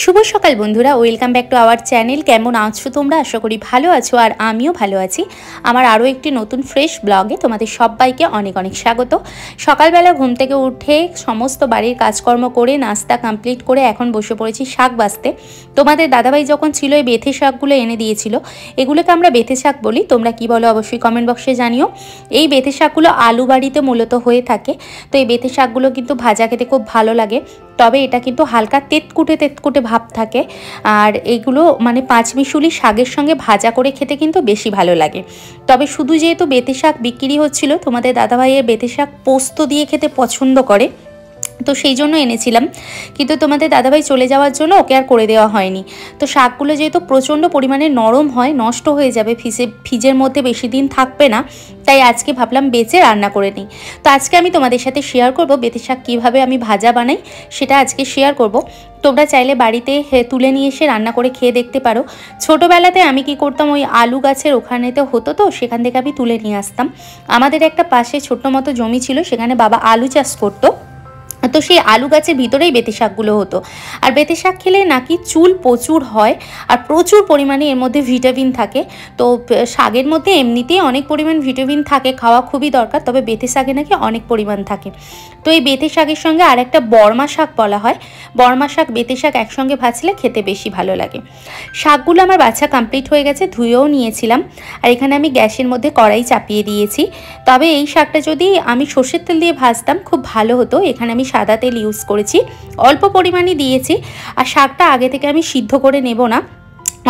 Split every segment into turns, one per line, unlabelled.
শুভ সকাল বন্ধুরা, welcome back to our channel. কেমন আছো তোমরা? আশা করি ভালো আছো, আর আমিও ভালো আছি। আমার আরও একটি নতুন ফ্রেশ ব্লগে তোমাদের সবাইকে অনেক অনেক স্বাগত। সকালবেলা ঘুম থেকে উঠে সমস্ত বাড়ির কাজকর্ম করে নাস্তা কমপ্লিট করে এখন বসে পড়েছি শাক বাছতে। তোমাদের দাদাভাই যখন ছিল এই বেথে শাকগুলো এনে দিয়েছিল। এগুলোকে আমরা বেথে শাক বলি, তোমরা কি বলো অবশ্যই কমেন্ট বক্সে জানিও। এই বেথে শাকগুলো আলু বাড়িতে মূলত হয়ে থাকে। তো এই বেথে শাকগুলো কিন্তু ভাজা খেতে খুব ভালো লাগে, তবে এটা কিন্তু হালকা তেতকুটে ভাব থাকে। আর এইগুলো মানে পাঁচমিশুলি শাকের সঙ্গে ভাজা করে খেতে কিন্তু বেশি ভালো লাগে। তবে শুধু যেহেতু বেথে শাক বিক্রি হচ্ছিল, তোমাদের দাদাভাইয়ের বেথে শাক পোস্ত দিয়ে খেতে পছন্দ করে, তো সেই জন্য এনেছিলাম। কিন্তু তোমাদের দাদাভাই চলে যাওয়ার জন্য ওকে আর করে দেওয়া হয়নি। তো শাকগুলো যেহেতু প্রচণ্ড পরিমাণে নরম হয়, নষ্ট হয়ে যাবে, ফ্রিজের মধ্যে বেশি দিন থাকবে না, তাই আজকে ভাবলাম বেচে রান্না করে নিই। তো আজকে আমি তোমাদের সাথে শেয়ার করব বেথে শাক কীভাবে আমি ভাজা বানাই, সেটা আজকে শেয়ার করব। তোমরা চাইলে বাড়িতে তুলে নিয়ে এসে রান্না করে খেয়ে দেখতে পারো। ছোটোবেলাতে আমি কি করতাম, ওই আলু গাছের ওখানেতে হতো, তো সেখান থেকে আমি তুলে নিয়ে আসতাম। আমাদের একটা পাশে ছোট্ট মতো জমি ছিল, সেখানে বাবা আলু চাষ করতো। তো সেই আলু গাছের ভিতরেই বেথে শাকগুলো হতো। আর বেথে শাক খেলে নাকি চুল প্রচুর হয়, আর প্রচুর পরিমাণে এর মধ্যে ভিটামিন থাকে। তো শাকের মধ্যে এমনিতেই অনেক পরিমাণ ভিটামিন থাকে, খাওয়া খুবই দরকার, তবে বেথে শাকে নাকি অনেক পরিমাণ থাকে। তো এই বেথে শাকের সঙ্গে আর একটা বর্মা শাক বলা হয়, বর্মা শাক বেথে শাক একসঙ্গে ভাজলে খেতে বেশি ভালো লাগে। শাকগুলো আমার বাছা কমপ্লিট হয়ে গেছে, ধুয়েও নিয়েছিলাম। আর এখানে আমি গ্যাসের মধ্যে কড়াই চাপিয়ে দিয়েছি। তবে এই শাকটা যদি আমি সর্ষের তেল দিয়ে ভাজতাম খুব ভালো হতো। এখানে আমি সাদা তেল ইউজ করেছি, অল্প পরিমাণে দিয়েছি। আর শাকটা আগে থেকে আমি সিদ্ধ করে নেব না।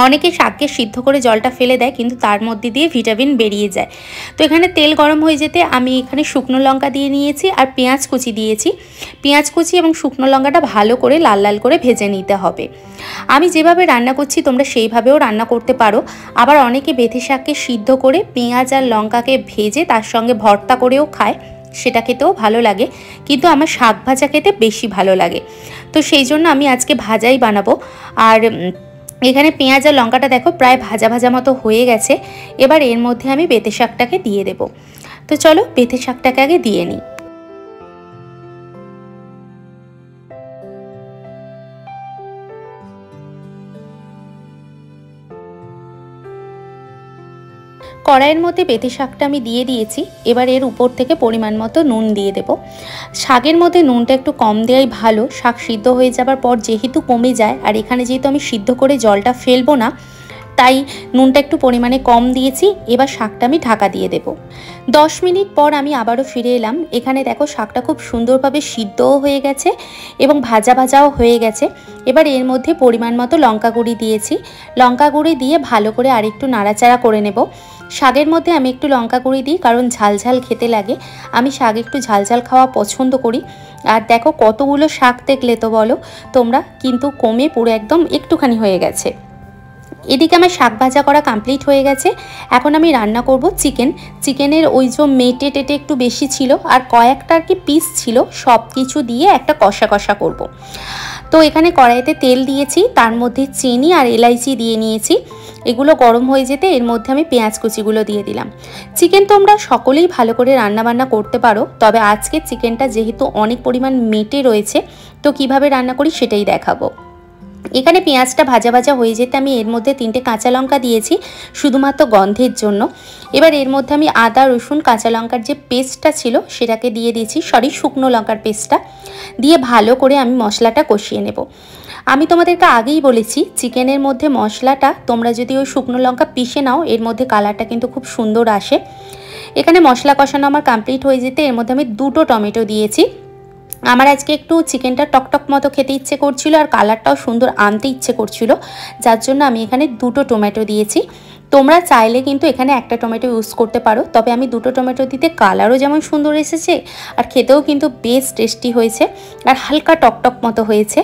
অনেকে শাককে সিদ্ধ করে জলটা ফেলে দেয়, কিন্তু তার মধ্যে দিয়ে ভিটামিন বেরিয়ে যায়। তো এখানে তেল গরম হয়ে যেতে আমি এখানে শুকনো লঙ্কা দিয়ে নিয়েছি আর পেঁয়াজ কুচি দিয়েছি। পেঁয়াজ কুচি এবং শুকনো লঙ্কাটা ভালো করে লাল লাল করে ভেজে নিতে হবে। আমি যেভাবে রান্না করছি তোমরা সেইভাবেও রান্না করতে পারো। আবার অনেকে বেথে শাককে সিদ্ধ করে পেঁয়াজ আর লঙ্কাকে ভেজে তার সঙ্গে ভর্তা করেও খায়, সেটা খেতেও ভালো লাগে, কিন্তু আমার শাক ভাজা খেতে বেশি ভালো লাগে। তো সেই জন্য আমি আজকে ভাজাই বানাবো। আর এখানে পেঁয়াজ আর লঙ্কাটা দেখো প্রায় ভাজা ভাজা মতো হয়ে গেছে। এবার এর মধ্যে আমি বেথে শাকটাকে দিয়ে দেব। তো চলো বেথে শাকটাকে আগে দিয়ে নিই। কড়াইয়ের মধ্যে বেথে শাকটা আমি দিয়ে দিয়েছি। এবার এর উপর থেকে পরিমাণ মতো নুন দিয়ে দেব। শাকের মধ্যে নুনটা একটু কম দেওয়াই ভালো, শাক সিদ্ধ হয়ে যাবার পর যেহেতু কমে যায়, আর এখানে যেহেতু আমি সিদ্ধ করে জলটা ফেলবো না, তাই নুনটা একটু পরিমাণে কম দিয়েছি। এবার শাকটা আমি ঢাকা দিয়ে দেব। 10 মিনিট পর আমি আবারও ফিরে এলাম। এখানে দেখো শাকটা খুব সুন্দরভাবে সিদ্ধও হয়ে গেছে এবং ভাজা ভাজাও হয়ে গেছে। এবার এর মধ্যে পরিমাণ মতো লঙ্কা গুঁড়ি দিয়েছি। লঙ্কা গুঁড়ি দিয়ে ভালো করে আরেকটু নাড়াচাড়া করে নেব। শাকের মধ্যে আমি একটু লঙ্কা গুঁড়ি দিই, কারণ ঝাল ঝাল খেতে লাগে। আমি শাক একটু ঝাল ঝাল খাওয়া পছন্দ করি। আর দেখো কতগুলো শাক দেখলে তো বলো তোমরা, কিন্তু কমে পুরো একদম একটুখানি হয়ে গেছে। এদিকে আমার শাক ভাজা করা কমপ্লিট হয়ে গেছে। এখন আমি রান্না করব চিকেন। চিকেনের ওই যে মেটে টেটে একটু বেশি ছিল, আর কয়েকটা আর কি পিস ছিল, সব কিছু দিয়ে একটা কষা কষা করব। তো এখানে কড়াইতে তেল দিয়েছি, তার মধ্যে চিনি আর এলাইচি দিয়ে নিয়েছি। এগুলো গরম হয়ে যেতে এর মধ্যে আমি পেঁয়াজ কুচিগুলো দিয়ে দিলাম। চিকেন তোমরা সকলেই ভালো করে রান্নাবান্না করতে পারো, তবে আজকে চিকেনটা যেহেতু অনেক পরিমাণ মেটে রয়েছে, তো কিভাবে রান্না করি সেটাই দেখাবো। এখানে পেঁয়াজটা ভাজা ভাজা হয়ে যেতে আমি এর মধ্যে 3টে কাঁচা লঙ্কা দিয়েছি শুধুমাত্র গন্ধের জন্য। এবার এর মধ্যে আমি আদা রসুন কাঁচা লঙ্কার যে পেস্টটা ছিল সেটাকে দিয়ে দিয়েছি, শুকনো লঙ্কার পেস্টটা দিয়ে ভালো করে আমি মশলাটা কষিয়ে নেব। আমি তোমাদেরকে আগেই বলেছি চিকেনের মধ্যে মশলাটা তোমরা যদি ওই শুকনো লঙ্কা পিষে নাও, এর মধ্যে কালারটা কিন্তু খুব সুন্দর আসে। এখানে মশলা কষানো আমার কমপ্লিট হয়ে যেতে এর মধ্যে আমি 2টো টমেটো দিয়েছি। আমার আজকে একটু চিকেনটা টকটক মতো খেতে ইচ্ছে করছিল, আর কালারটাও সুন্দর আনতে ইচ্ছে করছিল, যার জন্য আমি এখানে 2টো টমেটো দিয়েছি। তোমরা চাইলে কিন্তু এখানে একটা টমেটো ইউজ করতে পারো, তবে আমি 2টো টমেটো দিতে কালারও যেমন সুন্দর এসেছে, আর খেতেও কিন্তু বেশ টেস্টি হয়েছে, আর হালকা টকটক মতো হয়েছে।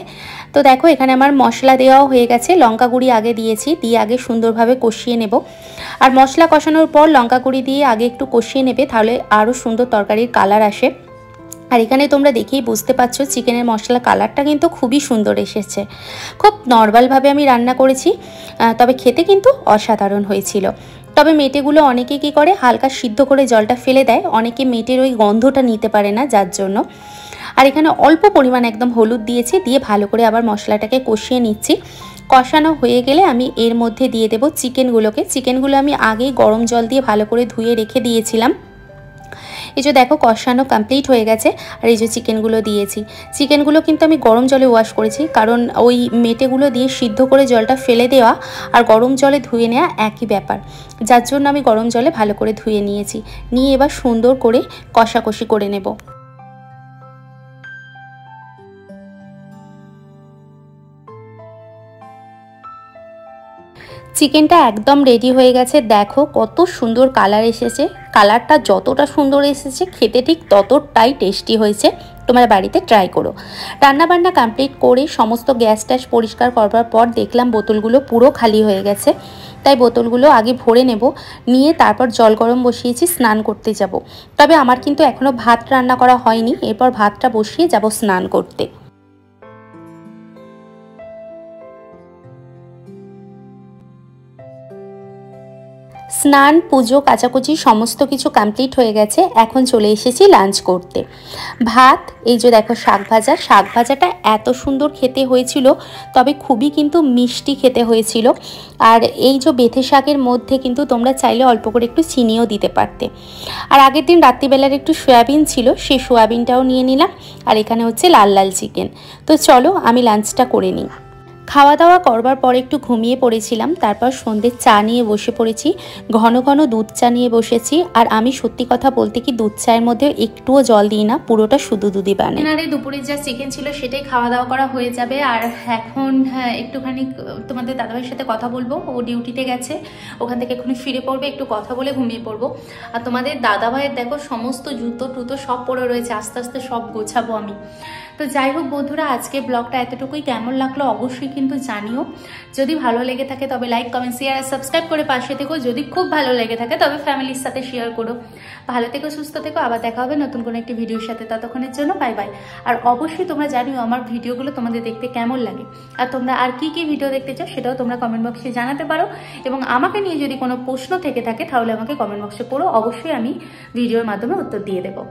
তো দেখো এখানে আমার মশলা দেওয়াও হয়ে গেছে। লঙ্কা গুঁড়ি আগে দিয়েছি, দিয়ে আগে সুন্দরভাবে কষিয়ে নেব। আর মশলা কষানোর পর লঙ্কা গুঁড়ি দিয়ে আগে একটু কষিয়ে নেবে, তাহলে আরও সুন্দর তরকারির কালার আসে। আর এখানে তোমরা দেখেই বুঝতে পারছো চিকেনের মশলা কালারটা কিন্তু খুবই সুন্দর এসেছে। খুব নর্মালভাবে আমি রান্না করেছি, তবে খেতে কিন্তু অসাধারণ হয়েছিল। তবে মেটেগুলো অনেকে কী করে হালকা সিদ্ধ করে জলটা ফেলে দেয়, অনেকে মেটের ওই গন্ধটা নিতে পারে না, যার জন্য। আর এখানে অল্প পরিমাণ একদম হলুদ দিয়েছি, দিয়ে ভালো করে আবার মশলাটাকে কষিয়ে নিচ্ছি। কষানো হয়ে গেলে আমি এর মধ্যে দিয়ে দেব চিকেনগুলোকে। চিকেনগুলো আমি আগেই গরম জল দিয়ে ভালো করে ধুয়ে রেখে দিয়েছিলাম। এই যে দেখো কষানো কমপ্লিট হয়ে গেছে, আর এই যে চিকেনগুলো দিয়েছি। চিকেনগুলো কিন্তু আমি গরম জলে ওয়াশ করেছি, কারণ ওই মেটেগুলো দিয়ে সিদ্ধ করে জলটা ফেলে দেওয়া আর গরম জলে ধুয়ে নেওয়া একই ব্যাপার, যার জন্য আমি গরম জলে ভালো করে ধুয়ে নিয়েছি। নিয়ে এবার সুন্দর করে কষাকষি করে নেব। চিকেনটা একদম রেডি হয়ে গেছে। দেখো কত সুন্দর কালার এসেছে। কালারটা যতটা সুন্দর এসেছে খেতে ঠিক ততটাই টেস্টি হয়েছে। তোমার বাড়িতে ট্রাই করো। রান্নাবান্না কমপ্লিট করে সমস্ত গ্যাস ট্যাস পরিষ্কার করবার পর দেখলাম বোতলগুলো পুরো খালি হয়ে গেছে, তাই বোতলগুলো আগে ভরে নেব। নিয়ে তারপর জল গরম বসিয়েছি, স্নান করতে যাব। তবে আমার কিন্তু এখনও ভাত রান্না করা হয়নি, এরপর ভাতটা বসিয়ে যাব স্নান করতে। স্নান, পুজো, কাচাকুচি সমস্ত কিছু কমপ্লিট হয়ে গেছে। এখন চলে এসেছি লাঞ্চ করতে। ভাত, এই যে দেখো শাক ভাজা। শাক ভাজাটা এত সুন্দর খেতে হয়েছিল, তবে খুবই কিন্তু মিষ্টি খেতে হয়েছিল। আর এই যে বেথে শাকের মধ্যে কিন্তু তোমরা চাইলে অল্প করে একটু চিনিও দিতে পারতে। আর আগের দিন রাত্রিবেলার একটু সয়াবিন ছিল, সেই সয়াবিনটাও নিয়ে নিলাম। আর এখানে হচ্ছে লাল লাল চিকেন। তো চলো আমি লাঞ্চটা করে নিই। খাওয়া দাওয়া করবার পর একটু ঘুমিয়ে পড়েছিলাম, তারপর সন্ধ্যের চা নিয়ে বসে পড়েছি। ঘন ঘন দুধ চা নিয়ে বসেছি। আর আমি সত্যি কথা বলতে কি দুধ চায়ের মধ্যে একটুও জল দিই না, পুরোটা শুধু দুধই বানাই। আর দুপুরে যা চিকেন ছিল সেটাই খাওয়া দাওয়া করা হয়ে যাবে। আর এখন একটুখানি তোমাদের দাদাভাইয়ের সাথে কথা বলবো, ও ডিউটিতে গেছে, ওখান থেকে এক্ষুনি ফিরে পড়বে, একটু কথা বলে ঘুমিয়ে পড়বো। আর তোমাদের দাদাভাইয়ের দেখো সমস্ত জুতো টুতো সব পড়ে রয়েছে, আস্তে আস্তে সব গোছাবো আমি। তো যাই হোক বন্ধুরা, আজকে ব্লগটা এতটুকুই। কেমন লাগলো অবশ্যই কিন্তু জানিও। যদি ভালো লেগে থাকে তবে লাইক, কমেন্ট, শেয়ার আর সাবস্ক্রাইব করে পাশে থেকো। যদি খুব ভালো লেগে থাকে তবে ফ্যামিলির সাথে শেয়ার করো। ভালো থেকো, সুস্থ থেকো। আবার দেখা হবে নতুন কোনো একটি ভিডিওর সাথে। ততক্ষণের জন্য বাই বাই। আর অবশ্যই তোমরা জানিও আমার ভিডিওগুলো তোমাদের দেখতে কেমন লাগে, আর তোমরা আর কি কি ভিডিও দেখতে চাও সেটাও তোমরা কমেন্ট বক্সে জানাতে পারো। এবং আমাকে নিয়ে যদি কোনো প্রশ্ন থেকে থাকে তাহলে আমাকে কমেন্ট বক্সে পড়ো, অবশ্যই আমি ভিডিওর মাধ্যমে উত্তর দিয়ে দেবো।